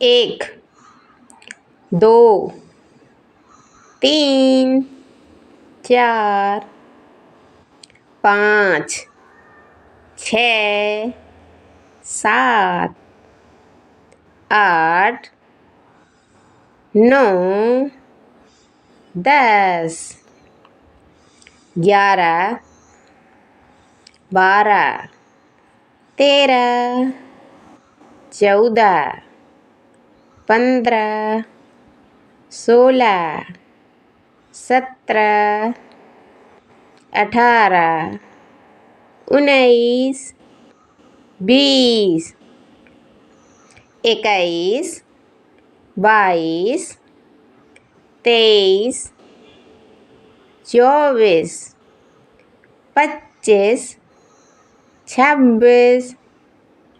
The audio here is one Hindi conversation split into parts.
एक, दो, तीन, चार, पाँच, छः, सात, आठ, नौ, 10, 11, 12, 13, 14, 15, 16, 17, 18, 19, 20, 21, 22, 23, 24, 25, 26,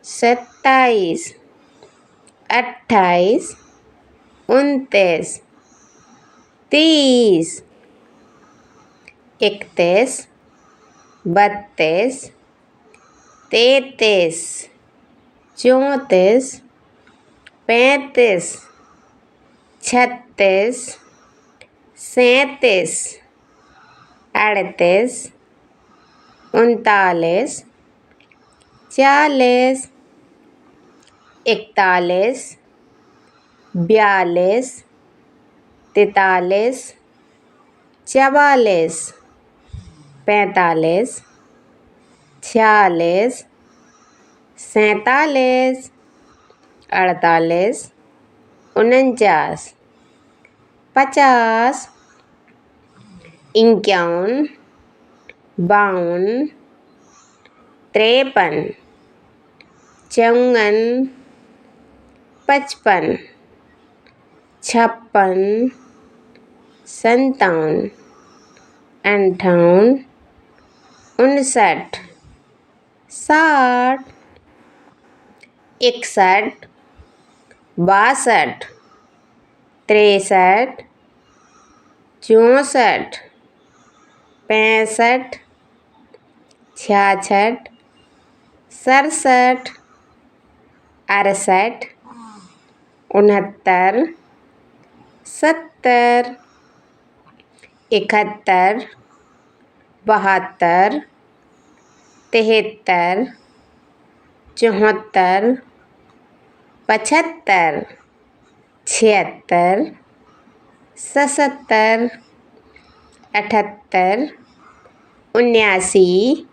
27, 28, 29, 30, 31, 32, 33, 34, 35, 36, 37, 38, 39, 40, 41, 42, 43, 44, 45, 46, 47, 48, 49, 50, 51, 52, 53, 54, 55, 56, 57, 58, 59, 60, 61, 62, 63, 64, 65, 66, 67, 68, 69, 70, 71, 72, 73, 74, 75, 76, 77, 78, 79,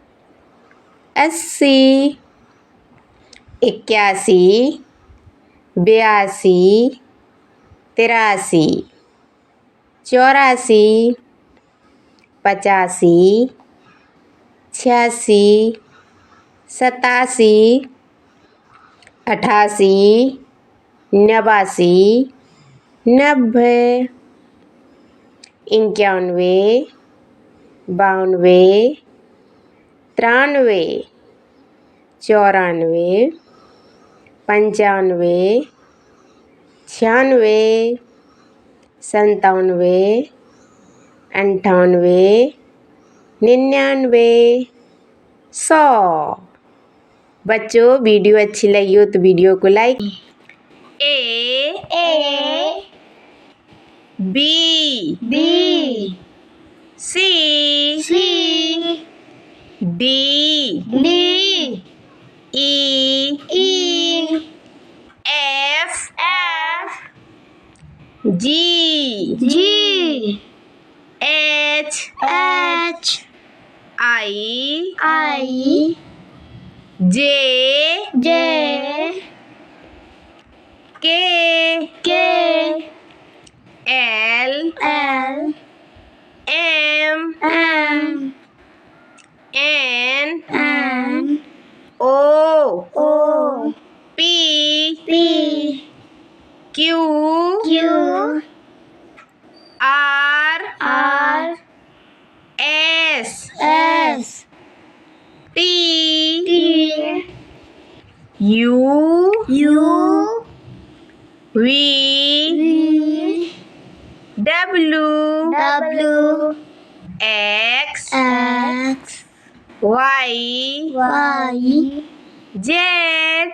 80, 81, 82, 83, 84, 85, 86, 87, 88, 89, 90, 91, 92, 93, 94, 95, 96, 97, 98, 99, 100। बच्चों वीडियो अच्छी लगी हो तो वीडियो को like. A B C D E F G H I J K L M N O P Q R S T U V W X Y Z